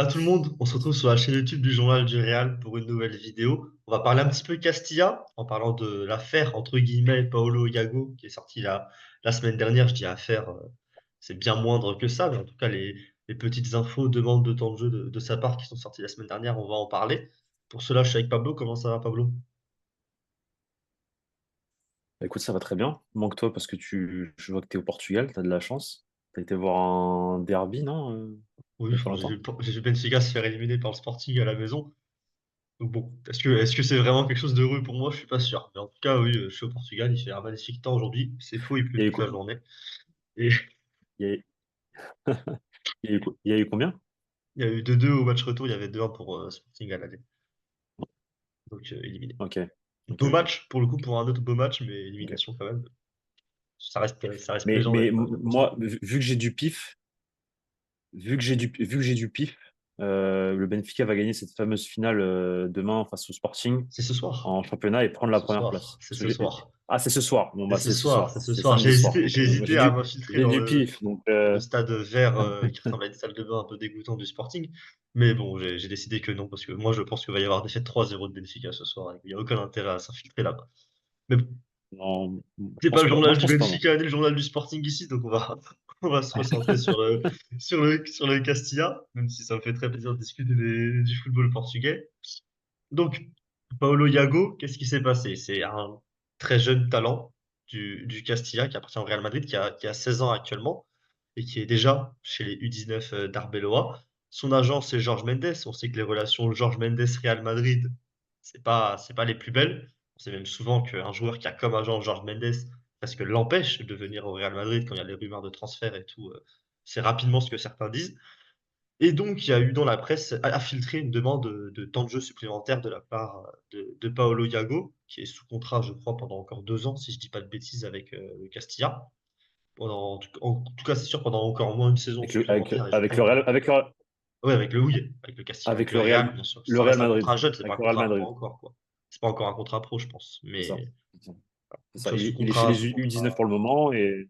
Voilà tout le monde, on se retrouve sur la chaîne YouTube du Journal du Real pour une nouvelle vidéo. On va parler un petit peu Castilla en parlant de l'affaire entre guillemets Paolo Iago qui est sortie la semaine dernière. Je dis affaire, c'est bien moindre que ça, mais en tout cas les petites infos, demandes de temps de jeu de sa part qui sont sorties la semaine dernière, on va en parler. Pour cela, je suis avec Pablo. Comment ça va, Pablo? Bah, écoute, ça va très bien. Manque-toi parce que je vois que tu es au Portugal, tu as de la chance. Tu as été voir un derby, non Oui, il n'y a pas enfin, longtemps? j'ai vu Benfica se faire éliminer par le Sporting à la maison. Donc bon, est-ce que c'est vraiment quelque chose d'heureux pour moi? Je suis pas sûr. Mais en tout cas, oui, je suis au Portugal, il fait un magnifique temps aujourd'hui. C'est faux, il pleut Il y a eu, toute co- la journée. Et il y a eu- il y a eu combien? il y a eu 2-2 au match retour, il y avait 2-1 pour Sporting à l'aller. Donc éliminé. Ok, ok, Beau ok. match, pour le coup, pour un autre beau match, mais Ok. élimination quand même. Ça reste Mais, plaisant mais d'être m- moi, consterné. vu que j'ai du pif, le Benfica va gagner cette fameuse finale demain face au Sporting C'est ce soir. en championnat et prendre la Ce première soir. place. C'est ce soir. Ah, c'est ce soir. Bon, C'est bah, ce c'est ce soir. soir. C'est ce C'est soir. J'ai samedi soir. hésité, Ok, j'ai bon, bah, hésité à m'infiltrer j'ai dans du pif. Donc, le stade vert qui ressemble à une salle de bain un peu dégoûtant du Sporting. Mais bon, j'ai décidé que non, parce que moi je pense qu'il va y avoir défaite 3-0 de Benfica ce soir. Il n'y a aucun intérêt à s'infiltrer là-bas. Mais bon, non, je c'est pas pense le pas. Moi, journal je du pense pas, non. Benfica ni le journal du Sporting ici, donc on va se recentrer sur le Castilla, même si ça me fait très plaisir de discuter du football portugais. Donc, Paulo Iago, qu'est-ce qui s'est passé? C'est un très jeune talent du Castilla qui appartient au Real Madrid, qui a 16 ans actuellement et qui est déjà chez les U19 d'Arbeloa. Son agent, c'est Jorge Mendes. On sait que les relations Jorge Mendes-Real Madrid, c'est pas les plus belles. On sait même souvent qu'un joueur qui a comme agent Jorge Mendes, parce que l'empêche de venir au Real Madrid quand il y a les rumeurs de transfert et tout, c'est rapidement ce que certains disent. Et donc, il y a eu dans la presse a filtré une demande de temps de jeu supplémentaire de la part de Paolo Iago, qui est sous contrat, je crois, pendant encore 2 ans, si je dis pas de bêtises, avec le Castilla. En tout cas, c'est sûr, pendant encore au moins une saison supplémentaire. Et je Avec crois le que. Real, Oui, avec le oui, avec le Castilla, avec avec le Real, bien sûr. le Ça Real reste un Madrid. contrat jeune, c'est pas un Avec le Real contrat pro Madrid. encore, quoi. C'est pas encore un contrat pro, je pense. C'est ça. Mais C'est ça. C'est il ça. soit sous Il est chez contrat, les sous U19 contrat. pour le moment et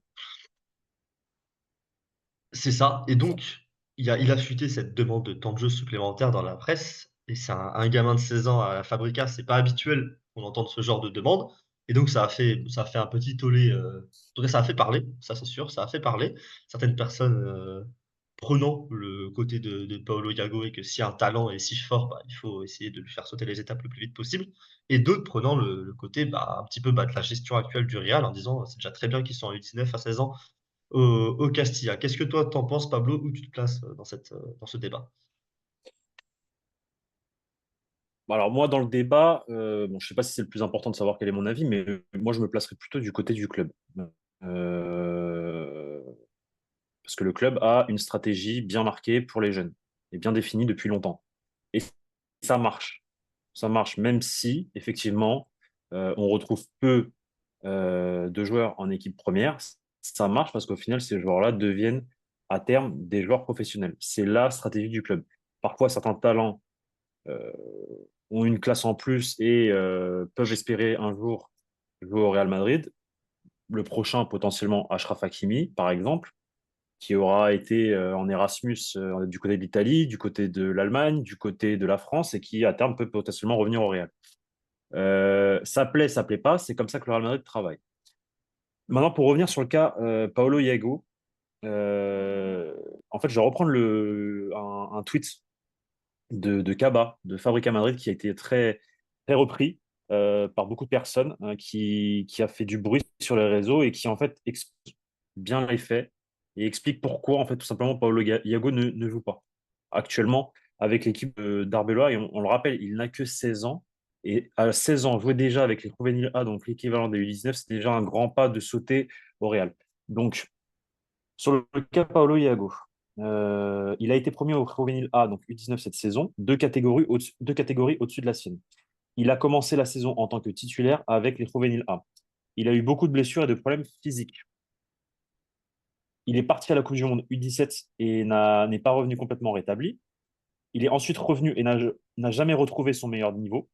C'est ça. Et c'est ça. donc, il a fuité cette demande de temps de jeu supplémentaire dans la presse. Et c'est un gamin de 16 ans à la Fabrica, c'est pas habituel qu'on entende ce genre de demande. Et donc, ça a fait un petit tollé. En tout cas, ça a fait parler, ça c'est sûr, ça a fait parler. Certaines personnes prenant le côté de Paolo Iago et que si un talent est si fort, bah, il faut essayer de lui faire sauter les étapes le plus vite possible. Et d'autres prenant le côté bah, un petit peu bah, de la gestion actuelle du Real en disant c'est déjà très bien qu'ils sont en U19 à 16 ans au Castilla. Qu'est-ce que toi t'en penses, Pablo? Où tu te places dans ce débat? Bon, alors moi, dans le débat, bon, je sais pas si c'est le plus important de savoir quel est mon avis, mais moi, je me placerai plutôt du côté du club. Euh, Parce que le club a une stratégie bien marquée pour les jeunes et bien définie depuis longtemps. Et ça marche. Ça marche, même si, effectivement, on retrouve peu de joueurs en équipe première. Ça marche parce qu'au final, ces joueurs-là deviennent à terme des joueurs professionnels. C'est la stratégie du club. Parfois, certains talents euh, ont une classe en plus et peuvent espérer un jour jouer au Real Madrid. Le prochain, potentiellement, Achraf Hakimi, par exemple, qui aura été en Erasmus du côté de l'Italie, du côté de l'Allemagne, du côté de la France et qui, à terme, peut potentiellement revenir au Real. Ça plaît pas, c'est comme ça que le Real Madrid travaille. Maintenant, pour revenir sur le cas Paolo Iago, euh, en fait, je vais reprendre un tweet de Kaba, de Fabrica Madrid, qui a été très, très repris par beaucoup de personnes, hein, qui a fait du bruit sur les réseaux et qui, en fait, explique bien les faits et explique pourquoi, en fait, tout simplement, Paolo Iago ne joue pas actuellement avec l'équipe d'Arbeloa. Et on le rappelle, il n'a que 16 ans. Et à 16 ans, jouer déjà avec les Juvenil A, donc l'équivalent des U19, c'est déjà un grand pas de sauter au Real. Donc, sur le cas Paolo Iago, il a été promu au Juvenil A, donc U19 cette saison, deux catégories au-dessus de la sienne. Il a commencé la saison en tant que titulaire avec les Juvenil A. Il a eu beaucoup de blessures et de problèmes physiques. Il est parti à la Coupe du Monde U17 et n'est pas revenu complètement rétabli. Il est ensuite revenu et n'a jamais retrouvé son meilleur niveau.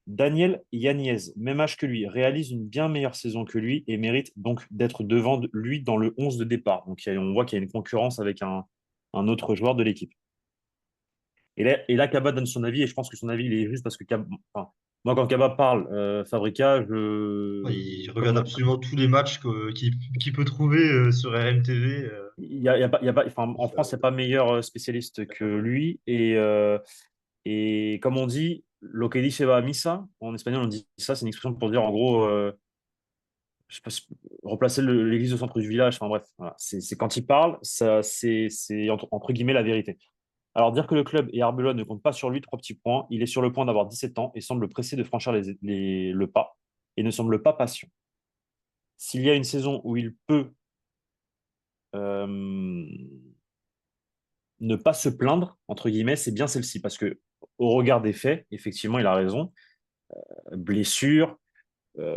Daniel Yanez, même âge que lui, réalise une bien meilleure saison que lui et mérite donc d'être devant lui dans le 11 de départ. Donc on voit qu'il y a une concurrence avec un autre joueur de l'équipe. Et là, Kaba donne son avis, et je pense que son avis, il est juste parce que enfin, moi, quand Kaba parle Fabrica, Ouais, il regarde comme absolument tous les matchs qu'il peut trouver sur RMTV. enfin, en France, il n'y a pas meilleur spécialiste que lui. Et comme on dit, lo que dice va a misa, en espagnol, on dit ça, c'est une expression pour dire, en gros, je sais pas, replacer l'église au centre du village. Enfin bref, voilà. C'est quand il parle, ça, c'est entre guillemets la vérité. Alors, dire que le club et Arbeloa ne comptent pas sur lui, 3 petits points. Il est sur le point d'avoir 17 ans et semble pressé de franchir le pas et ne semble pas patient. S'il y a une saison où il peut euh, ne pas se plaindre, entre guillemets, c'est bien celle-ci. Parce que, au regard des faits, effectivement, il a raison. Blessure, euh,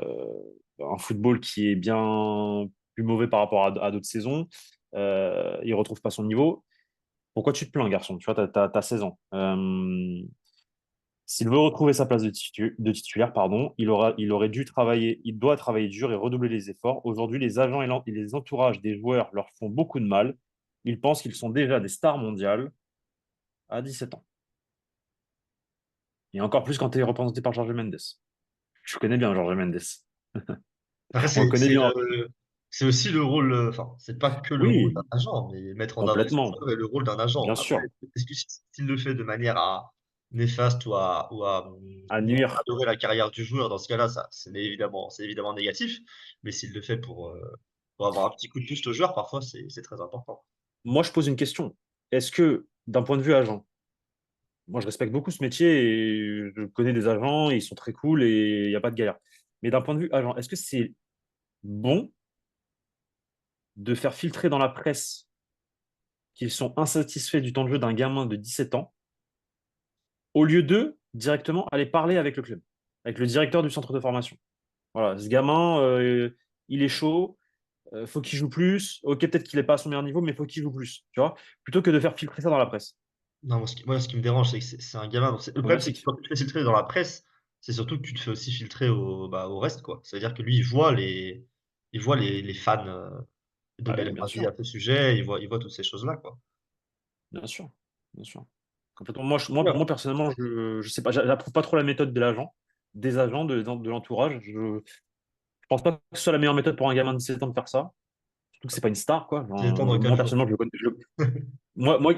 un football qui est bien plus mauvais par rapport à d'autres saisons. Il retrouve pas son niveau. Pourquoi tu te plains, garçon? Tu vois, t'as 16 ans. S'il veut retrouver sa place de titulaire, pardon, il aurait dû travailler, il doit travailler dur et redoubler les efforts. Aujourd'hui, les agents et les entourages des joueurs leur font beaucoup de mal. Ils pensent qu'ils sont déjà des stars mondiales à 17 ans. Et encore plus quand tu es représenté par Jorge Mendes. Je connais bien Jorge Mendes. Après, On le connaît bien. c'est aussi le rôle, enfin, c'est pas que le rôle d'un Oui, agent, mais mettre en avant les complètement. joueurs est le rôle d'un agent. Bien Après, sûr. est-ce que s'il le fait de manière néfaste À ou à nuire. adorer la carrière du joueur, dans ce cas-là, ça, c'est évidemment négatif. Mais s'il le fait pour avoir un petit coup de boost au joueur, parfois, c'est très important. Moi, je pose une question. Est-ce que, d'un point de vue agent, moi, je respecte beaucoup ce métier et je connais des agents, et ils sont très cool et il n'y a pas de galère. Mais d'un point de vue agent, est-ce que c'est bon de faire filtrer dans la presse qu'ils sont insatisfaits du temps de jeu d'un gamin de 17 ans, au lieu de directement aller parler avec le club, avec le directeur du centre de formation? Voilà, ce gamin, il est chaud, faut qu'il joue plus. Ok, peut-être qu'il n'est pas à son meilleur niveau, mais faut qu'il joue plus, tu vois, plutôt que de faire filtrer ça dans la presse. Non, moi, ce qui me dérange, c'est que c'est un gamin. Le problème, c'est que Problématique. quand tu te fais filtrer dans la presse, c'est surtout que tu te fais aussi filtrer au reste, quoi. C'est-à-dire que lui, il voit les fans Ah donner oui, leur bien avis à sûr, ce sujet, il voit toutes ces choses-là, quoi. bien sûr, bien sûr. Complètement. Moi, moi, Ouais. personnellement, je sais pas, j'approuve pas trop la méthode de l'agent, des agents, de l'entourage. Je pense pas que ce soit la meilleure méthode pour un gamin de 17 ans de faire ça. Surtout que c'est pas une star, quoi. J'ai le temps dans 4 Moi, jours. personnellement, je le connais.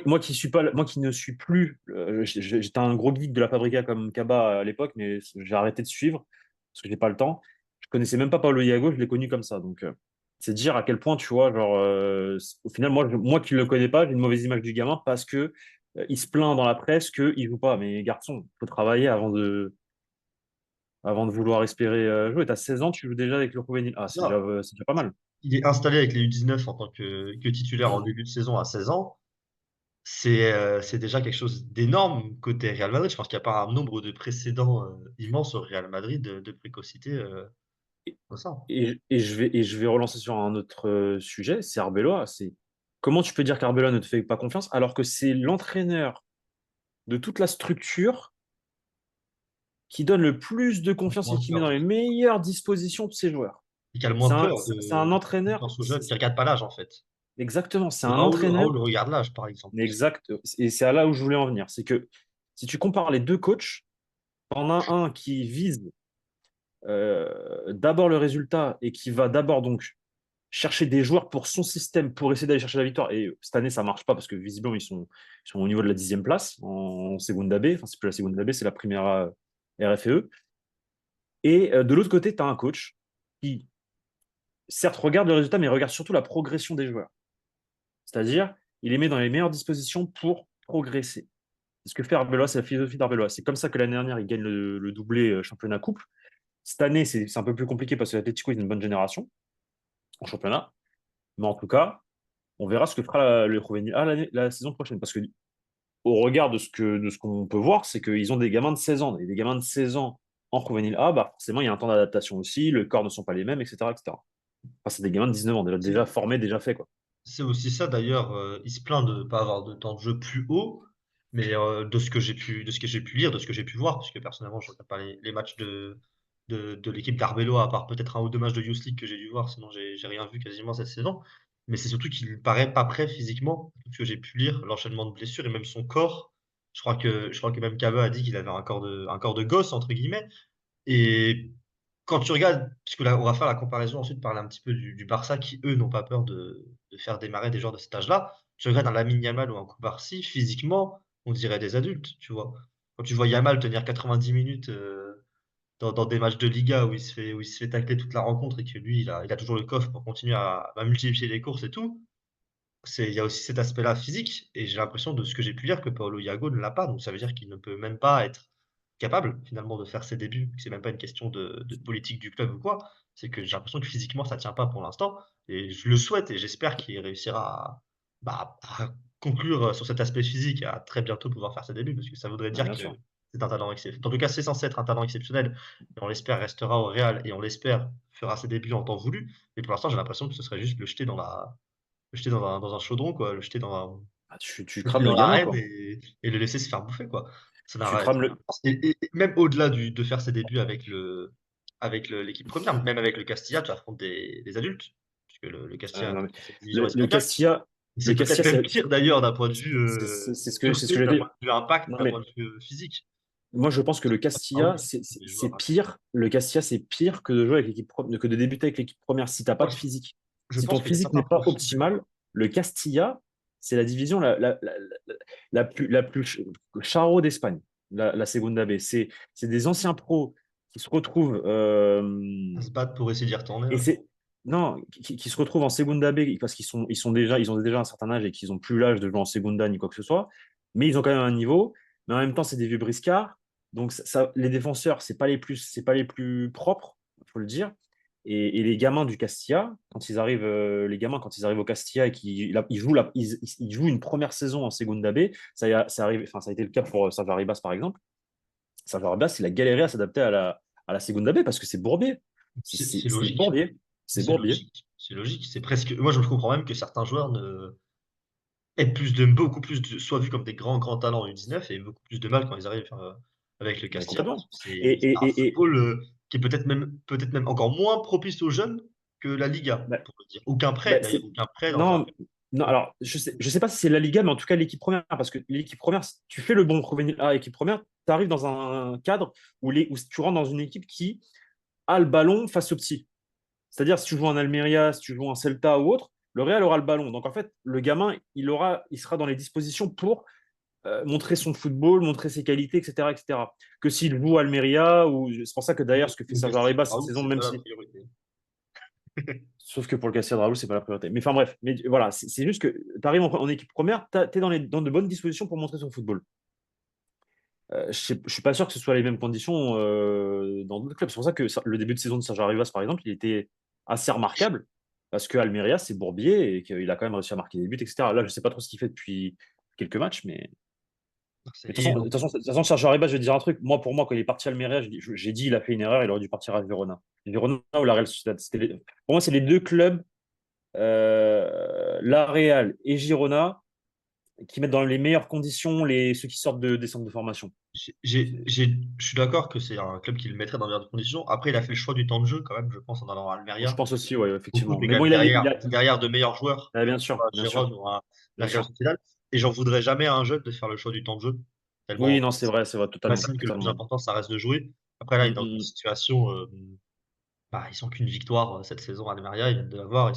Moi qui suis pas, moi qui ne suis plus, j'étais un gros geek de la Fabrica comme Kaba à l'époque, mais j'ai arrêté de suivre parce que j'ai pas le temps. Je connaissais même pas Paulo Iago, je l'ai connu comme ça. Donc, c'est dire à quel point, tu vois, genre, au final, moi qui le connais pas, j'ai une mauvaise image du gamin parce que il se plaint dans la presse qu'il joue pas. Mais garçon, faut travailler avant de vouloir espérer jouer. T'as 16 ans, tu joues déjà avec le Juvenil. Ah, Non, c'est déjà pas mal. il est installé avec les U19 en tant que titulaire en début de saison à 16 ans. C'est déjà quelque chose d'énorme côté Real Madrid. Je pense qu'il n'y a pas un nombre de précédents immense au Real Madrid de précocité comme ça. Et je vais relancer sur un autre sujet, c'est Arbeloa. C'est comment tu peux dire qu'Arbeloa ne te fait pas confiance alors que c'est l'entraîneur de toute la structure qui donne le plus de confiance et Moins qui met dans peur. les meilleures dispositions de ses joueurs. Il a le C'est moins un, peur c'est un de entraîneur, confiance aux jeunes qui ne regardent pas l'âge, en fait. exactement, c'est un Raoul entraîneur regarde l'âge, par exemple, aussi. exact. Et c'est à là où je voulais en venir. C'est que si tu compares les deux coachs, t'en as un qui vise d'abord le résultat et qui va d'abord donc chercher des joueurs pour son système pour essayer d'aller chercher la victoire. Et cette année, ça marche pas parce que visiblement, ils sont au niveau de la 10e place en Segunda B. Enfin, c'est plus la Segunda B, c'est la première RFE. Et de l'autre côté, tu as un coach qui, certes, regarde le résultat, mais regarde surtout la progression des joueurs. C'est-à-dire, il les met dans les meilleures dispositions pour progresser. C'est ce que fait Arbeloa, c'est la philosophie d'Arbeloa. C'est comme ça que l'année dernière, il gagne le doublé championnat coupe. Cette année, c'est un peu plus compliqué parce que l'Atlético est une bonne génération en championnat. Mais en tout cas, on verra ce que fera le Juvenil A la saison prochaine. Parce que au regard de ce qu'on peut voir, c'est qu'ils ont des gamins de 16 ans. Et des gamins de 16 ans en Juvenil A, bah forcément, il y a un temps d'adaptation aussi, le corps ne sont pas les mêmes, etc. etc. Enfin, c'est des gamins de 19 ans, déjà formés, déjà faits, quoi. C'est aussi ça d'ailleurs, il se plaint de ne pas avoir de temps de jeu plus haut, mais de ce que j'ai pu lire, de ce que j'ai pu voir, parce que personnellement, je regarde pas les matchs de l'équipe d'Arbeloa, à part peut-être un ou 2 matchs de Youth League que j'ai dû voir, sinon j'ai rien vu quasiment cette saison. Mais c'est surtout qu'il paraît pas prêt physiquement, de ce que j'ai pu lire, l'enchaînement de blessures et même son corps. Je crois que même Kaba a dit qu'il avait un corps de gosse, entre guillemets. Et quand tu regardes, puisque là, on va faire la comparaison ensuite, parler un petit peu du Barça, qui eux n'ont pas peur de faire démarrer des joueurs de cet âge-là. Tu regardes un Lamine Yamal ou un Koubarsi, physiquement, on dirait des adultes, tu vois. Quand tu vois Yamal tenir 90 minutes dans des matchs de Liga où il se fait tacler toute la rencontre et que lui, il a toujours le coffre pour continuer à multiplier les courses et tout, il y a aussi cet aspect-là physique, et j'ai l'impression de ce que j'ai pu lire que Paolo Iago ne l'a pas, donc ça veut dire qu'il ne peut même pas être capable finalement de faire ses débuts, que c'est même pas une question de politique du club ou quoi, c'est que j'ai l'impression que physiquement ça tient pas pour l'instant, et je le souhaite et j'espère qu'il réussira à conclure sur cet aspect physique et à très bientôt pouvoir faire ses débuts, parce que ça voudrait Ah, dire bien que sûr. c'est un talent exceptionnel. En tout cas, c'est censé être un talent exceptionnel, et on l'espère restera au Real, et on l'espère fera ses débuts en temps voulu, mais pour l'instant j'ai l'impression que ce serait juste le jeter dans un chaudron, quoi, Ah, tu le jeter crames dans le gamin, l'arène quoi. et le laisser se faire bouffer, quoi. Ça Tu n'a crames aucun le. sens. Et même au-delà de faire ses débuts l'équipe première, même avec le Castilla, tu affrontes des adultes, puisque le Castilla Non, mais dans cette division le espagnole. Castilla, C'est le peut-être Castilla, même pire d'ailleurs d'un point de vue c'est ce que dureté, je d'un l'ai point dit. de vue impact, Non, d'un point mais de vue physique. moi, je pense que le Ah oui, Castilla, les c'est joueurs, hein. pire. Le Castilla, c'est pire que de jouer avec que de débuter avec l'équipe première si tu n'as Je pas de pense physique. je Si ton pense qu'il y a physique certains n'est pas profils. optimal, le Castilla, c'est la division la plus charo d'Espagne, la Segunda B. C'est des anciens pros qui se retrouvent À se battre pour essayer d'y retourner, et ouais. c'est non qui se retrouvent en Segunda B parce qu'ils ont déjà un certain âge et qu'ils n'ont plus l'âge de jouer en Segunda ni quoi que ce soit, mais ils ont quand même un niveau. Mais en même temps, c'est des vieux briscards. Donc les défenseurs, c'est pas les plus propres, il faut le dire. Et les gamins du Castilla, quand ils arrivent au Castilla et qu'ils jouent une première saison en Segunda B, ça a été le cas pour Sergio Arribas par exemple. Sergio Arribas, il a galéré à s'adapter à la Segunda B parce que c'est Bourbier. C'est c'est- C'est c'est logique. Bourbier. C'est C'est Bourbier. logique. C'est logique. C'est presque. Moi, je comprends même que certains joueurs beaucoup plus soit vus comme des grands, grands talents en U19 et beaucoup plus de mal quand ils arrivent avec le Mais Castilla, parce complètement. que c'est Et, c'est et, un et, et- football qui est peut-être même encore moins propice aux jeunes que la Liga, bah, pour le dire. Aucun prêt, bah, d'ailleurs, aucun prêt dans un. non, non, alors je sais pas si c'est la Liga, mais en tout cas l'équipe première, parce que l'équipe première, si tu fais le bon revenir à l'équipe première, tu arrives dans un cadre où tu rentres dans une équipe qui a le ballon face au petit. C'est-à-dire, si tu joues en Almeria, si tu joues en Celta ou autre, le Real aura le ballon. Donc en fait, le gamin, il sera dans les dispositions pour montrer son football, montrer ses qualités, etc., etc. Que s'il joue à Almeria, ou c'est pour ça que d'ailleurs, ce que fait Le Sergio Castilla, Arribas cette Raoult, saison, c'est même pas la si, priorité. sauf que pour le Cassia de Raoul, c'est pas la priorité. Mais enfin bref, mais voilà, c'est juste que tu arrives en équipe première, tu es dans de bonnes dispositions pour montrer son football. Je suis pas sûr que ce soit les mêmes conditions dans d'autres clubs. C'est pour ça que le début de saison de Sergio Arribas, par exemple, il était assez remarquable parce que Almeria, c'est Bourbier et qu'il a quand même réussi à marquer des buts, etc. Là, je sais pas trop ce qu'il fait depuis quelques matchs, mais de toute Et façon, de toute façon, de toute façon, Sergio Arribas, je vais dire un truc. Moi, pour moi, quand il est parti à Almeria, j'ai dit il a fait une erreur, il aurait dû partir à Verona. Verona ou la Real Sociedad. Pour moi, c'est les deux clubs, la Real et Girona, qui mettent dans les meilleures conditions ceux qui sortent des centres de formation. je suis d'accord que c'est un club qui le mettrait dans de meilleures conditions. Après, il a fait le choix du temps de jeu, quand même, je pense, en allant à Je Almeria. pense aussi, ouais, Beaucoup effectivement. mais Mais quand bon, même derrière de meilleurs joueurs, ah, que bien ce soit sûr, à bien sûr, Gérone ou à bien la Real sûr. Sociedad. Et j'en voudrais jamais à un jeune de faire le choix du temps de jeu. Oui, Tellement non, c'est vrai, totalement, j'imagine que le plus totalement. important, ça reste de jouer. Après, là, il est dans une Mm, situation, ils sont qu'une victoire cette saison à Almeria, ils viennent de l'avoir.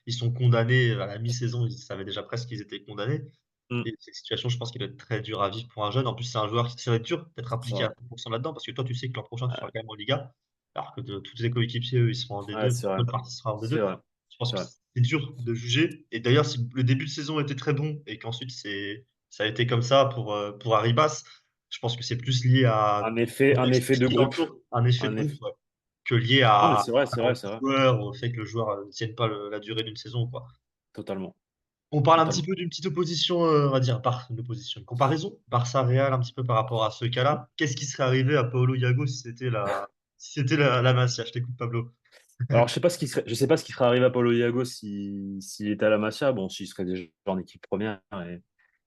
Ils sont condamnés à la mi-saison, ils savaient déjà presque qu'ils étaient condamnés. mm, mm. Et cette situation, je pense qu'il doit être très dur à vivre pour un jeune. En plus, c'est un joueur qui ça va être dur d'être C'est impliqué à vrai. 100% là-dedans parce que toi, tu sais que l'an prochain, tu seras Ouais, quand même en Liga, alors que tous tes coéquipiers, eux, ils seront en ouais, D2, c'est vrai. l'autre partie sera en C'est D2. vrai. Je pense C'est que vrai. c'est dur de juger. Et d'ailleurs, si le début de saison était très bon et qu'ensuite ça a été comme ça pour Arribas, je pense que c'est plus lié à Un tout le effet, un contexte effet de qui groupe. l'entoure, un effet de Un groupe, effet. ouais, que lié Non, mais à c'est vrai, c'est vrai, au c'est vrai. joueur, au fait que le joueur ne tienne pas la durée d'une saison, quoi. Totalement. On parle un petit Totalement. peu d'une petite opposition, on va dire, une opposition, une comparaison, Barça-Real un petit peu par rapport à ce cas-là. Qu'est-ce qui serait arrivé à Paolo Iago si c'était la Masia? Je t'écoute, Pablo. Alors, je sais pas ce qui serait arrivé à Paulo Iago s'il était à la Masia. Bon, s'il serait déjà en équipe première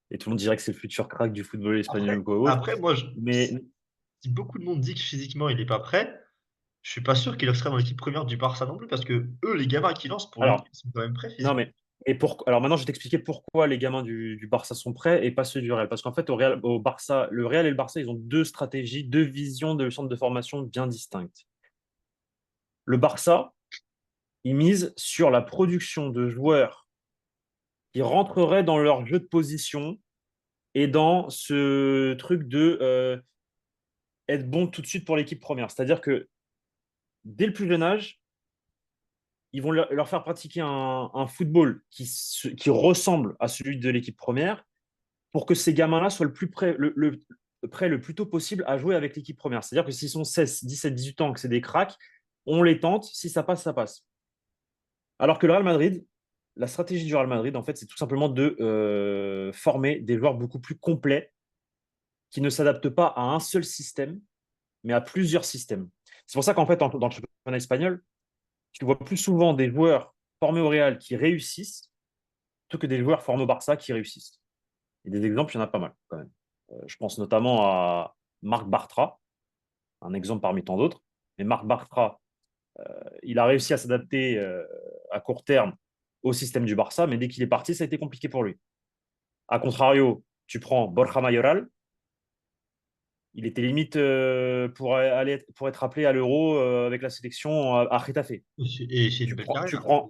et tout le monde dirait que c'est le futur crack du football espagnol Après, ou quoi autre. après moi, Mais si beaucoup de monde dit que physiquement il n'est pas prêt, je suis pas sûr qu'il serait dans l'équipe première du Barça non plus, parce que eux, les gamins qui lancent, pour le coup, alors, ils sont quand même prêts non, physiquement. Alors maintenant, je vais t'expliquer pourquoi les gamins du Barça sont prêts et pas ceux du Real. Parce qu'en fait, au Barça, le Real et le Barça, ils ont deux stratégies, deux visions de centre de formation bien distinctes. Le Barça, il mise sur la production de joueurs qui rentreraient dans leur jeu de position et dans ce truc de être bon tout de suite pour l'équipe première. C'est-à-dire que dès le plus jeune âge, ils vont leur faire pratiquer un football qui ressemble à celui de l'équipe première pour que ces gamins-là soient le plus près prêt le plus tôt possible à jouer avec l'équipe première. C'est-à-dire que s'ils sont 16, 17, 18 ans, que c'est des cracks, on les tente. Si ça passe, ça passe. Alors que le Real Madrid, la stratégie du Real Madrid, en fait, c'est tout simplement de former des joueurs beaucoup plus complets qui ne s'adaptent pas à un seul système, mais à plusieurs systèmes. C'est pour ça qu'en fait, dans le championnat espagnol, tu vois plus souvent des joueurs formés au Real qui réussissent plutôt que des joueurs formés au Barça qui réussissent. Et des exemples, il y en a pas mal quand même. Je pense notamment à Marc Bartra, un exemple parmi tant d'autres. Mais Marc Bartra, il a réussi à s'adapter à court terme au système du Barça, mais dès qu'il est parti, ça a été compliqué pour lui. A contrario, tu prends Borja Mayoral, il était limite pour être appelé à l'Euro avec la sélection à Getafe. Et c'est une Tu belle prends, tu carrière. prends,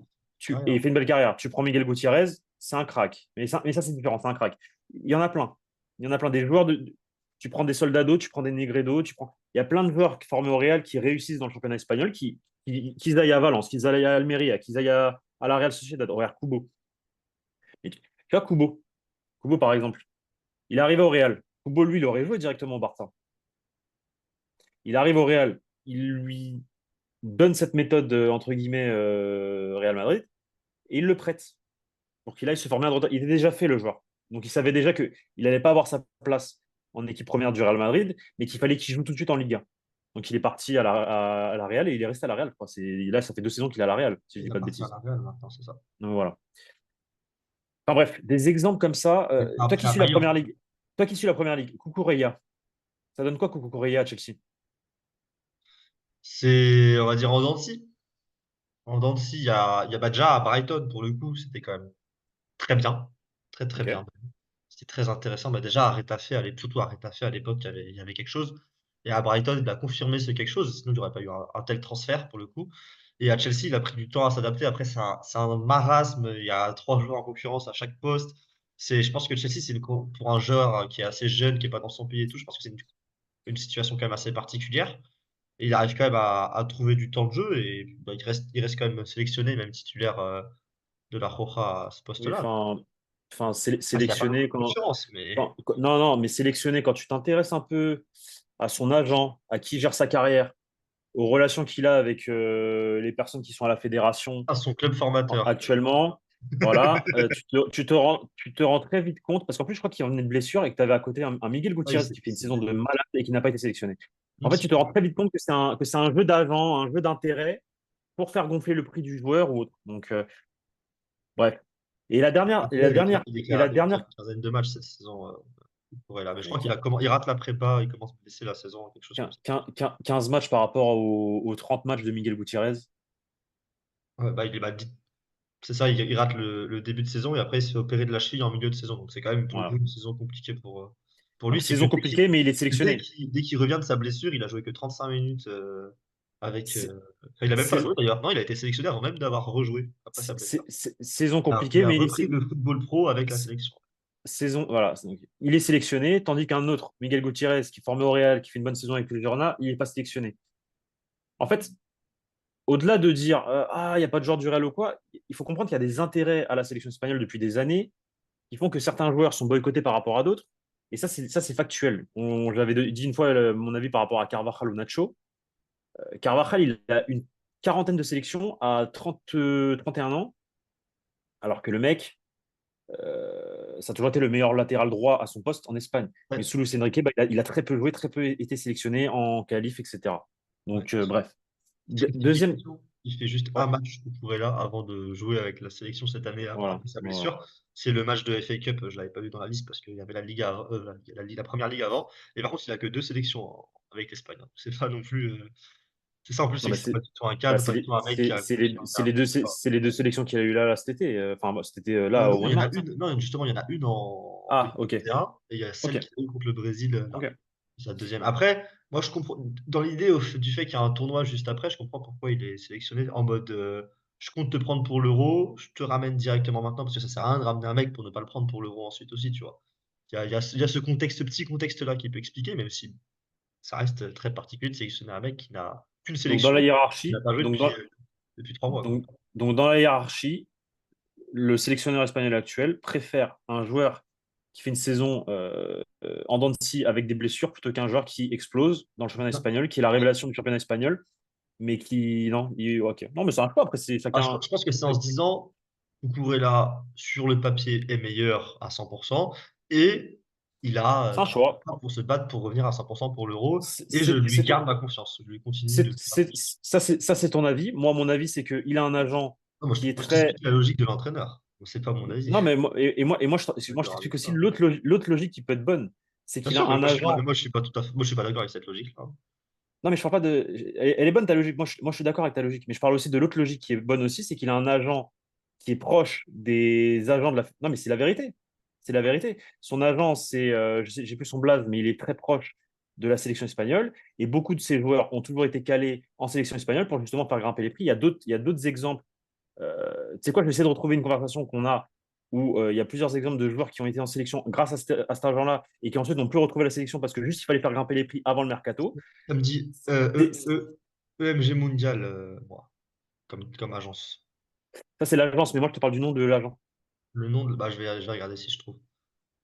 et Carrière. il fait une belle carrière. Tu prends Miguel Gutiérrez, c'est un crack. Mais ça c'est différent, c'est un crack. Il y en a plein. Il y en a plein des joueurs tu prends des Soldado, tu prends des Negredo, il y a plein de joueurs formés au Real qui réussissent dans le championnat espagnol, qu'ils aillent à Valence, qu'ils aillent à Almeria, qu'ils aillent à la Real Sociedad. Regarde Kubo. Tu vois Kubo. Kubo par exemple. Il est arrivé au Real. Kubo lui, il aurait joué directement au Barça. Il arrive au Real. Il lui donne cette méthode entre guillemets Real Madrid et il le prête pour qu'il aille se former à droite. Il était déjà fait le joueur. Donc il savait déjà qu'il n'allait pas avoir sa place en équipe première du Real Madrid, mais qu'il fallait qu'il joue tout de suite en Liga. Donc il est parti à la Real et il est resté à la Real. Là, ça fait 2 saisons qu'il est à la Real, si je Il dis pas de appartient à bêtises. la Real maintenant, c'est ça. Donc voilà. Enfin bref, des exemples comme ça. Toi qui Après, à suis la Bayern. première ligue, Cucurella, ça donne quoi Cucurella à Chelsea? C'est, on va dire, en dents de scie. En dents de scie, il y a bah, déjà à Brighton, pour le coup, c'était quand même très bien. Très, très bien. Ok. C'était très intéressant. Bah, déjà, surtout à Retafe, à l'époque, il y avait quelque chose. Et à Brighton, il a confirmé ce quelque chose. Sinon, il n'y aurait pas eu un tel transfert, pour le coup. Et à Chelsea, il a pris du temps à s'adapter. Après, c'est un marasme. Il y a trois joueurs en concurrence à chaque poste. Je pense que Chelsea, pour un joueur qui est assez jeune, qui n'est pas dans son pays et tout, je pense que c'est une situation quand même assez particulière. Et il arrive quand même à trouver du temps de jeu et bah, il reste quand même sélectionné, même titulaire de la Roja à ce Oui, poste-là. enfin, Parce qu'il n'y a pas beaucoup sélectionner de concurrence, mais non, non, mais sélectionner quand tu t'intéresses un peu à son agent, à qui gère sa carrière, aux relations qu'il a avec les personnes qui sont à la fédération à son club formateur. actuellement, voilà, tu te rends très vite compte, parce qu'en plus, je crois qu'il en est de blessure et que tu avais à côté un Miguel Ah, il Gutiérrez s'est qui fait il une s'est saison de blessé. malade et qui n'a pas été sélectionné. En Il fait, tu s'est te rends blessé. très vite compte que c'est un jeu d'agent, un jeu d'intérêt pour faire gonfler le prix du joueur ou autre. Donc, bref. Et la dernière, et Après, la je crois dernière, qu'il est et qu'il la a fait dernière, une quinzaine de matchs cette saison. Mais je crois ouais, il rate la prépa, il commence blessé la saison, quelque chose comme ça. 15 matchs par rapport aux 30 matchs de Miguel Gutiérrez. Ouais, bah, c'est ça, il rate le début de saison et après il se fait opérer de la cheville en milieu de saison. Donc c'est quand même pour le coup Voilà. une saison compliquée pour lui. Donc, C'est que saison compliquée, mais il est dès sélectionné. qu'il revient de sa blessure, il a joué que 35 minutes avec. C'est- Enfin, il a même pas c'est- joué d'ailleurs. Non, il a été sélectionné avant même d'avoir rejoué après sa blessure. Saison Il compliquée, a mais repris le football pro avec la c'est- sélection. saison, voilà. Donc, il est sélectionné, tandis qu'un autre, Miguel Gutiérrez, qui est formé au Real, qui fait une bonne saison avec le Girona, il n'est pas sélectionné. En fait, au-delà de dire ah, il n'y a pas de joueur du Real ou quoi, il faut comprendre qu'il y a des intérêts à la sélection espagnole depuis des années qui font que certains joueurs sont boycottés par rapport à d'autres. Et ça, c'est factuel. J'avais dit une fois mon avis par rapport à Carvajal ou Nacho. Carvajal, il a une quarantaine de sélections à 30, 31 ans, alors que le mec, ça a toujours été le meilleur latéral droit à son poste en Espagne. Mais Ouais, sous Luis Enrique, bah, il a très peu joué, très peu été sélectionné en qualif, etc. ouais. Donc, bref. Petite Deuxième. rectification, il fait juste Ouais, un match pour là avant de jouer avec la sélection cette année voilà, après sa voilà. blessure. C'est le match de FA Cup, je l'avais pas vu dans la liste parce qu'il y avait la Liga, la première ligue avant. Et par contre, il a que deux sélections avec l'Espagne, hein. C'est pas non plus. C'est ça, en plus, Non, c'est que bah, c'est pas du tout un bah, cadre, pas du tout un mec qui a confirmé un truc. c'est les deux sélections qu'il y a eu là cet été. Enfin, bah, cet été, là, Non, au il mois y de en a mars, hein. une, non, justement, il y en a une en Ah, ok. 2021 et un, et il y a celle Ok. qu'il a eu contre le Brésil, là. Ok. C'est la deuxième. Après, moi, je comprends, dans l'idée du fait qu'il y a un tournoi juste après, je comprends pourquoi il est sélectionné en mode je compte te prendre pour l'Euro, je te ramène directement maintenant parce que ça sert à rien de ramener un mec pour ne pas le prendre pour l'Euro ensuite aussi, tu vois. Il y a ce contexte, ce petit contexte-là qui peut expliquer, même si ça reste très particulier de sélectionner un mec qui n'a qu'une Donc, dans sélection, la qui n'a hiérarchie, pas joué depuis 3 mois, quoi. dans la hiérarchie, le sélectionneur espagnol actuel préfère un joueur qui fait une saison en dents de scie avec des blessures plutôt qu'un joueur qui explose dans le championnat Non. espagnol, qui est la révélation du championnat espagnol, mais qui. Non, ok. Non, mais c'est un choix. Après, c'est Ah, chacun. je pense que c'est en se disant, Cucurella, sur le papier, est meilleur à 100%, et il a C'est un choix. pour se battre pour revenir à 100% pour l'Euro, C'est et je c'est- lui c'est ton, garde ma confiance. Je lui continue de faire confiance. ça, c'est ton avis. Moi, mon avis, c'est qu'il a un agent Non, moi, qui est je très. t'explique la logique de l'entraîneur. Donc, c'est pas mon avis. Non, mais moi, je D'accord t'explique avec aussi ça. l'autre logique qui peut être bonne. C'est Bien qu'il a sûr, mais un agent. moi, je suis pas tout à fait, moi, je suis pas d'accord avec cette logique-là. Non, mais je parle pas de. Elle est bonne ta logique. Moi, je suis d'accord avec ta logique. Mais je parle aussi de l'autre logique qui est bonne aussi, c'est qu'il a un agent qui est proche des agents de la. Non, mais c'est la vérité. C'est la vérité. Son agent, j'ai plus son blaze, mais il est très proche de la sélection espagnole. Et beaucoup de ces joueurs ont toujours été calés en sélection espagnole pour justement faire grimper les prix. Il y a d'autres exemples. Tu sais quoi, je vais essayer de retrouver une conversation qu'on a où il y a plusieurs exemples de joueurs qui ont été en sélection grâce à cet agent-là et qui ensuite n'ont plus retrouvé la sélection parce que juste il fallait faire grimper les prix avant le mercato. Ça me dit C'est- EMG Mondial, moi, comme agence. Ça, c'est l'agence, mais moi, je te parle du nom de l'agent. Le nom, bah, je vais regarder si je trouve.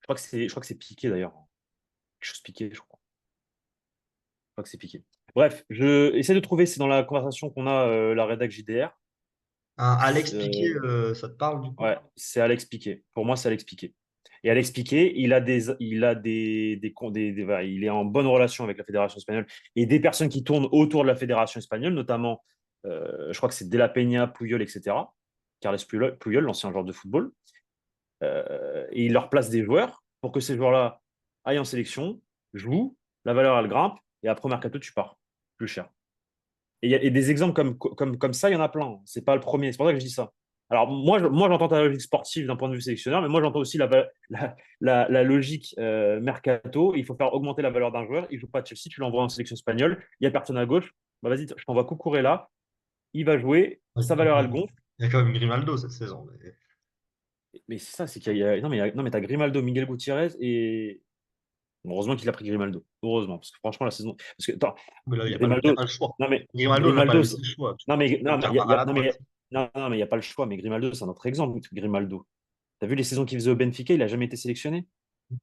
Je crois que c'est Piqué d'ailleurs. Quelque chose Piqué, je crois. Je crois que c'est Piqué. Bref, je essaie de trouver, c'est dans la conversation qu'on a, la rédac JDR. Un Alex Piquet, Euh, ça te parle du coup? ouais, c'est Alex Piqué. Pour moi, c'est Alex Piqué. Et Alex Piqué, voilà, il est en bonne relation avec la fédération espagnole et des personnes qui tournent autour de la fédération espagnole, notamment, je crois que c'est De La Peña, Puyol, etc. Carles Puyol, l'ancien joueur de football. Et il leur place des joueurs pour que ces joueurs-là aillent en sélection, jouent, la valeur elle grimpe, et après au mercato, tu pars plus cher. Et des exemples comme ça, il y en a plein. C'est pas le premier, c'est pour ça que je dis ça. Alors moi j'entends ta logique sportive d'un point de vue sélectionneur, mais moi j'entends aussi la logique mercato. Il faut faire augmenter la valeur d'un joueur. Il joue pas à Chelsea, tu l'envoies en sélection espagnole, il y a personne à gauche. Bah vas-y, je t'envoie Cucurella, il va jouer, Ouais, sa valeur elle gonfle. il y a quand même Grimaldo cette saison. Mais c'est ça, c'est qu'il y a, non mais t'as Grimaldo, Miguel Gutiérrez et bon, heureusement qu'il a pris Grimaldo. Heureusement, parce que franchement, la saison. Parce que, attends, Mais là, il y a Grimaldo. pas le choix. Non, mais Grimaldo n'a pas Grimaldo. laissé le choix. Non, mais Tu peux faire mal à la non, droite. non, mais il n'y a pas le choix. Mais Grimaldo, c'est un autre exemple. Grimaldo. T'as vu les saisons qu'il faisait au Benfica, il n'a jamais été sélectionné.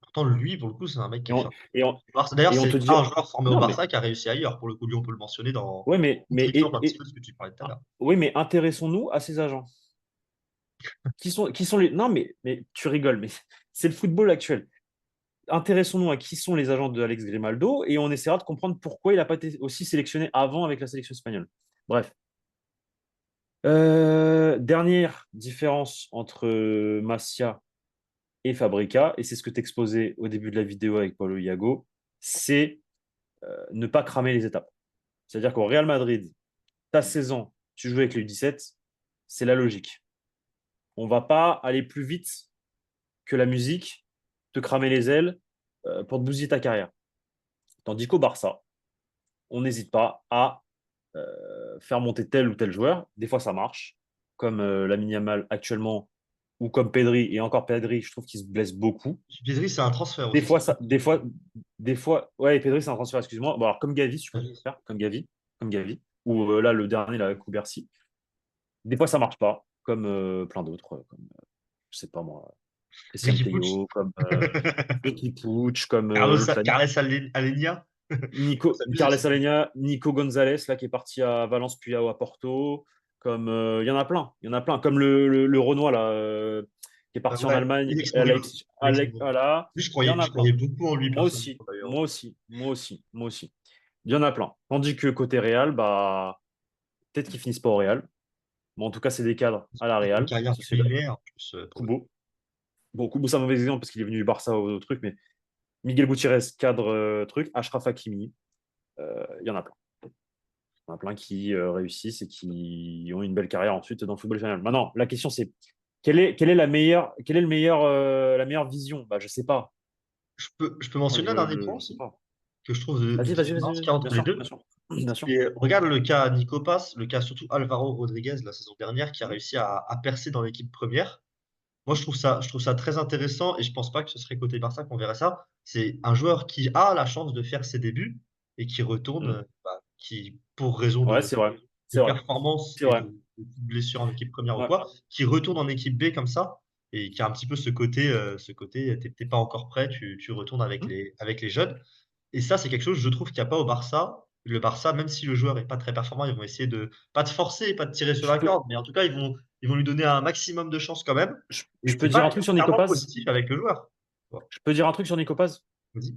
Pourtant, lui, pour le coup, c'est un mec qui Et est on, fort. et on, D'ailleurs, et on c'est te pas dit. un joueur formé au Non, mais. Barça qui a réussi ailleurs. Pour le coup, lui, on peut le mentionner dans Ouais, contre-exemple un petit peu de ce que tu parlais tout à l'heure. oui, mais intéressons-nous à ces agents. Qui sont les. Non, mais tu rigoles, mais c'est le football actuel. Intéressons-nous à qui sont les agents de Alex Grimaldo et on essaiera de comprendre pourquoi il n'a pas été aussi sélectionné avant avec la sélection espagnole. Bref. Dernière différence entre Masia et Fabrica, et c'est ce que tu exposais au début de la vidéo avec Paulo Iago, c'est ne pas cramer les étapes. C'est-à-dire qu'au Real Madrid, ta saison, tu joues avec les U17, c'est la logique. On ne va pas aller plus vite que la musique, te cramer les ailes pour te bousiller ta carrière. Tandis qu'au Barça, on n'hésite pas à faire monter tel ou tel joueur. Des fois, ça marche, comme Lamine Yamal actuellement, ou comme Pedri. Et encore Pedri, je trouve qu'il se blesse beaucoup. Pedri, c'est un transfert Des aussi. fois, ouais, Pedri, c'est un transfert, excuse-moi. Bon, alors, comme Gavi, si tu préfères, comme Gavi, ou là, le dernier, là, Koubercy. Des fois, ça marche pas, comme plein d'autres, comme, je sais pas moi, Christian Ricky Puig. Tello, comme Riqui Puig, comme l'autre là, Carles Alenia. On s'amuse Carles aussi. Alenia, Nico Gonzalez, là, qui est parti à Valence puis à Porto. Comme il y en a plein, il y en a plein. Comme le Renoir là, qui est parti en Ouais, Allemagne, Alex Moreno. Alex Moreno. voilà. Lui, Il y en a je plein. croyais beaucoup en lui, Moi personnellement, aussi, d'ailleurs. moi aussi, moi aussi, moi aussi. Il y en a plein. Tandis que côté Real, bah peut-être qu'ils finissent pas au Real. Mais en tout cas, c'est des cadres à la Une Real. carrière Ça, c'est linéaire, en plus, pour le coup. Kubo. Bon, Kubo, c'est un mauvais exemple parce qu'il est venu du Barça au truc, mais Miguel Gutiérrez, cadre truc. Achraf Hakimi, il y en a plein. Il y en a plein qui réussissent et qui ont une belle carrière ensuite dans le football final. Maintenant, la question c'est quelle est la meilleure vision? Bah, je sais pas. Je peux Moi, mentionner un dernier point je sais aussi, pas. que je trouve Vas-y, vas-y, vas-y, différence qu'il y vas-y. a Bien entre les sûr, deux. bien sûr. Bien sûr. Et regarde le cas Nico Paz, le cas surtout Alvaro Rodriguez la saison dernière qui a Mhm. réussi à percer dans l'équipe première. Moi, je trouve ça très intéressant et je pense pas que ce serait côté Barça qu'on verrait ça. C'est un joueur qui a la chance de faire ses débuts et qui retourne, Mhm. qui, pour raison Ouais, de, c'est vrai. de C'est vrai. performance C'est et vrai. de blessure en équipe première ou Ouais. quoi, qui retourne en équipe B comme ça et qui a un petit peu ce côté, t'es pas encore prêt, tu retournes avec Mhm. les jeunes. Et ça, c'est quelque chose, je trouve, qu'il n'y a pas au Barça. Le Barça, même si le joueur est pas très performant, ils vont essayer de, pas de forcer, pas de tirer sur Je la peux, corde, mais en tout cas, ils vont lui donner un maximum de chance quand même. Et je c'est peux pas dire un truc sur Nico nécessairement Paz? positif avec le joueur. Bon, Je peux dire un truc sur Nico Paz? vas-y.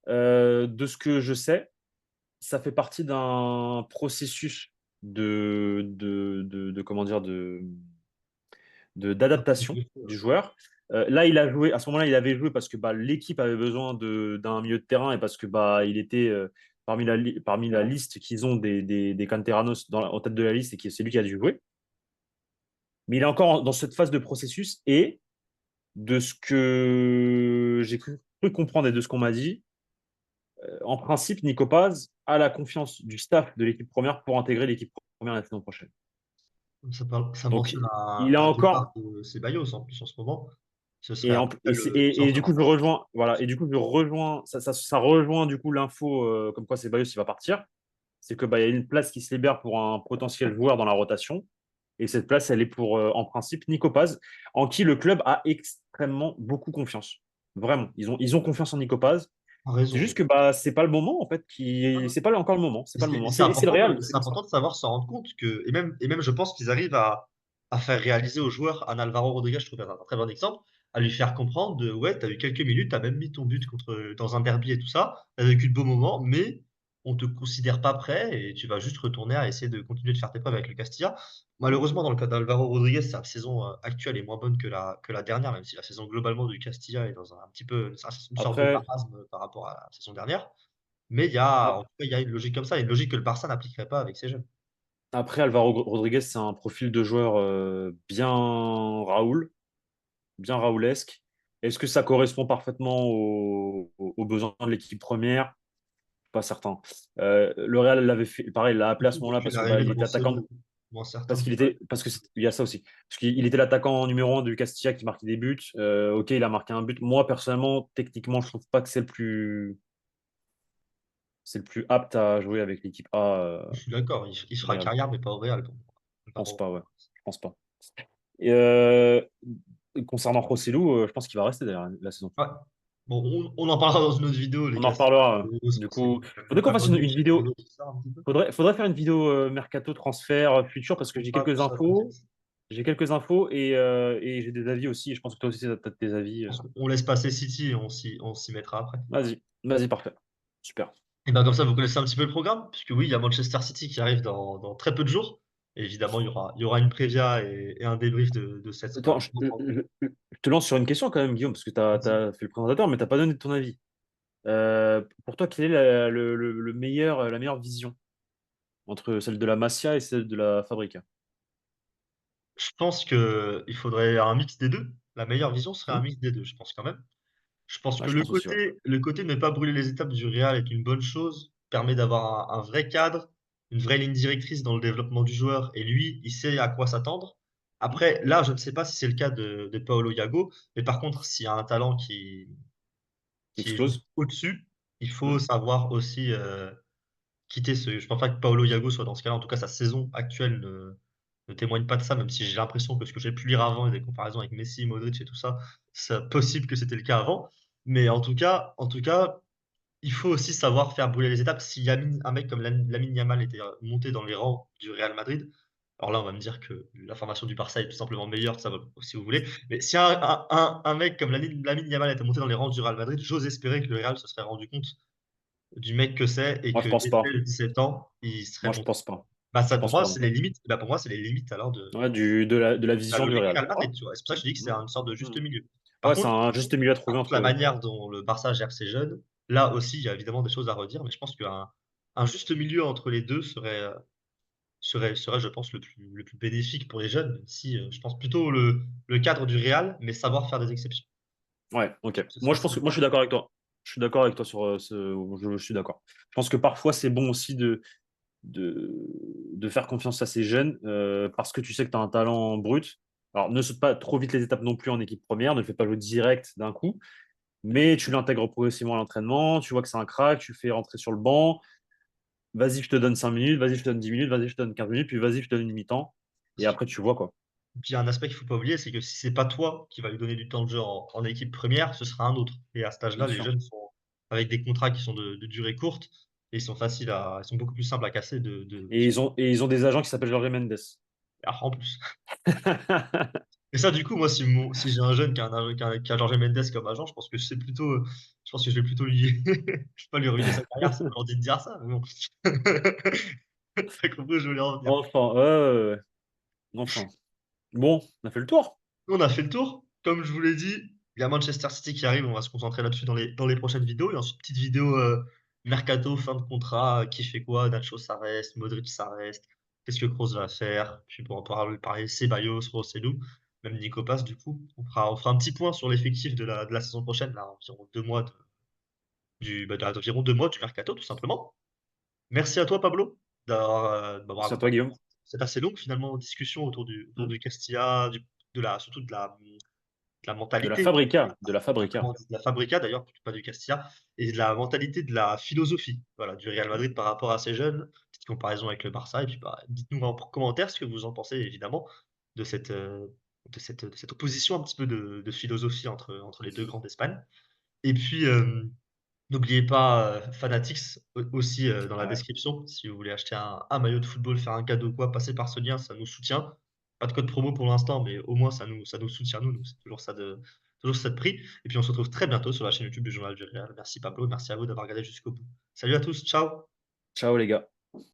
De ce que je sais, ça fait partie d'un processus comment dire, d'adaptation du joueur. Là, il a joué, à ce moment-là, il avait joué parce que bah, l'équipe avait besoin d'un milieu de terrain et parce que bah, il était parmi la liste qu'ils ont des canteranos en tête de la liste et que c'est lui qui a dû jouer. Mais il est encore dans cette phase de processus et de ce que j'ai cru comprendre et de ce qu'on m'a dit, en principe, Nico Paz a la confiance du staff de l'équipe première pour intégrer l'équipe première la saison prochaine. Ça Donc, mentionne il a un départ encore. de Ceballos en plus en ce moment. Ce serait Et, à en- peu près et, c'est- le et du centre. coup, je rejoins, voilà, et du coup, je rejoins, ça rejoint du coup l'info comme quoi Ceballos il va partir. C'est que bah, il y a une place qui se libère pour un potentiel joueur dans la rotation. Et cette place, elle est pour, en principe, Nico Paz, en qui le club a extrêmement beaucoup confiance. Vraiment. Ils ont confiance en Nico Paz. A C'est raison. juste que bah, c'est pas le moment, en fait. C'est pas encore le moment. C'est Et pas le C'est moment. c'est C'est le important Real, de, c'est c'est comme ça. important de savoir s'en rendre compte que, et même je pense qu'ils arrivent à faire réaliser aux joueurs, un Alvaro Rodriguez, je trouve un très bon exemple, à lui faire comprendre de, ouais, t'as eu quelques minutes, t'as même mis ton but dans un derby et tout ça, t'as vécu de beaux moments, mais on te considère pas prêt et tu vas juste retourner à essayer de continuer de faire tes preuves avec le Castilla. Malheureusement, dans le cas d'Alvaro Rodriguez, sa saison actuelle est moins bonne que la dernière, même si la saison globalement du Castilla est dans un petit peu, c'est une sorte de Après, marasme par rapport à la saison dernière. Mais en ap- tout cas, il y a une logique comme ça, une logique que le Barça n'appliquerait pas avec ses jeunes. après, Alvaro Rodriguez, c'est un profil de joueur bien Raoul, bien Raoulesque. Est-ce que ça correspond parfaitement aux besoins de l'équipe première? Pas certain. Le Real l'avait fait, pareil, il l'a appelé à ce Surtout moment-là depuis parce que bah, l'arrivée il de était attaquant, Marcelo, moins certain. il y a ça aussi. Parce qu'il était l'attaquant numéro 1 du Castilla qui marquait des buts. Ok, il a marqué un but. Moi, personnellement, techniquement, je trouve pas que c'est le plus apte à jouer avec l'équipe A. Je suis d'accord, il fera Real. carrière, mais pas au Real pour moi. Je Pas pense au- pas, ouais. Je pense pas. Et, concernant Rossellou, je pense qu'il va rester d'ailleurs la saison Ouais. prochaine. Bon, on en parlera dans une autre vidéo, les On en cas. reparlera. C'est Du c'est coup, le faudrait qu'on fasse une patrimoine chez vidéo. Polo qui sort un petit peu. Faudrait faire une vidéo mercato transfert futur parce que On j'ai fera tout quelques ça, infos. t'inquiète. J'ai quelques infos et j'ai des avis aussi. Et je pense que toi aussi, tu as des avis. On laisse passer City et on s'y mettra après. Vas-y, vas-y, parfait. Super. Et bien comme ça, vous connaissez un petit peu le programme, puisque oui, il y a Manchester City qui arrive dans très peu de jours. Et évidemment, il y aura une prévia et un débrief de cette Attends, rencontre. je te lance sur une question quand même, Guillaume, parce que tu as fait le présentateur, mais tu n'as pas donné ton avis. Pour toi, quelle est la meilleure vision entre celle de la Masia et celle de la Fabrica? Je pense qu'il faudrait un mix des deux. La meilleure vision serait un Hmm. mix des deux, je pense quand même. Je pense Ouais, que je le pense aussi, ouais. côté, le côté ne pas brûler les étapes du Real est une bonne chose, permet d'avoir un vrai cadre, une vraie ligne directrice dans le développement du joueur, et lui, il sait à quoi s'attendre. Hmm. Après, là, je ne sais pas si c'est le cas de Paolo Yago, mais par contre, s'il y a un talent Qui qui est juste explose. au-dessus, il Hmm. faut savoir aussi quitter ce. Je pense pas que Paolo Yago soit dans ce cas-là. En tout cas, sa saison actuelle ne témoigne pas de ça, même si j'ai l'impression que ce que j'ai pu lire avant et des comparaisons avec Messi, Modric et tout ça, c'est possible que c'était le cas avant. Mais en tout cas, il faut aussi savoir faire brûler les étapes. Si un mec comme Lamine Yamal était monté dans les rangs du Real Madrid, alors là, on va me dire que la formation du Barça est tout simplement meilleure, ça va, si vous voulez. Mais si un mec comme Lamine Yamal était monté dans les rangs du Real Madrid, j'ose espérer que le Real se serait rendu compte du mec que c'est et Moi, que je pense dès pas. le 17 ans, il serait Moi, je monté. pense pas. Bah, Je ça, pour pense moi, pas. c'est les limites. Bah, pour moi, c'est les limites alors Ouais, de la la vision du logique Real. Real Ouais. Madrid, tu vois. C'est pour ça que je dis que c'est Hmm. une sorte de juste Hmm. milieu. Par Ouais, c'est contre, un juste milieu à par trouver contre, la entre. manière dont le Barça gère ses jeunes, là aussi, il y a évidemment des choses à redire, mais je pense qu'un un juste milieu entre les 2 serait, je pense, le plus bénéfique pour les jeunes, même si, je pense plutôt le cadre du Real, mais savoir faire des exceptions. Ouais, ok. Ce Moi, sera je pense ça que le moi, je suis cadre. d'accord avec toi. Je suis d'accord avec toi sur je suis d'accord. Je pense que parfois, c'est bon aussi de, de faire confiance à ces jeunes parce que tu sais que tu as un talent brut. Alors, ne saute pas trop vite les étapes non plus en équipe première, ne le fais pas jouer direct d'un coup, mais tu l'intègres progressivement à l'entraînement, tu vois que c'est un crack, tu le fais rentrer sur le banc, vas-y, je te donne 5 minutes, vas-y, je te donne 10 minutes, vas-y, je te donne 15 minutes, puis vas-y, je te donne une mi-temps, et après, tu vois quoi. Puis il y a un aspect qu'il faut pas oublier, c'est que si c'est pas toi qui va lui donner du temps de jeu en équipe première, ce sera un autre. Et à cet âge-là, Bien les sûr. jeunes sont avec des contrats qui sont de durée courte et ils sont beaucoup plus simples à casser Et ils ont des agents qui s'appellent Jorge Mendes. en plus. Et ça, du coup, moi, si j'ai un jeune qui a Jorge Mendes comme agent, je pense que je pense que je vais plutôt lui, je vais pas lui ruiner sa carrière, c'est pas gentil de dire ça, mais bon. T'as compris où je voulais en venir. Enfin, enfin. Bon, on a fait le tour. On a fait le tour. Comme je vous l'ai dit, il y a Manchester City qui arrive. On va se concentrer là-dessus dans les prochaines vidéos. Et ensuite, petite vidéo mercato, fin de contrat. Qui fait quoi? Nacho, ça reste. Modric, ça reste. Qu'est-ce que Kroos va faire? Puis pour en parler, Ceballos, Rossellou, même Nico Paz, du coup. On fera un petit point sur l'effectif de la saison prochaine, là, environ 2 mois d'environ 2 mois du mercato, tout simplement. Merci à toi, Pablo, de m'avoir C'est à toi, accompagné Guillaume. pour cette assez longue, finalement, discussion autour Hmm. du Castilla, surtout de la De la mentalité, Fabrica. De la Fabrica. de la Fabrica d'ailleurs, pas du Castilla, et de la mentalité de la philosophie, voilà, du Real Madrid par rapport à ces jeunes, petite comparaison avec le Barça, et puis bah, dites-nous en commentaire ce que vous en pensez évidemment de cette opposition un petit peu de philosophie entre les deux grands d'Espagne. Et puis n'oubliez pas Fanatics aussi dans la Ouais. description, si vous voulez acheter un maillot de football, faire un cadeau ou quoi, passez par ce lien, ça nous soutient. Pas de code promo pour l'instant, mais au moins ça nous soutient nous, donc c'est toujours ça de prix. Et puis on se retrouve très bientôt sur la chaîne YouTube du Journal du Real. Merci Pablo, merci à vous d'avoir regardé jusqu'au bout. Salut à tous, ciao! Ciao, les gars.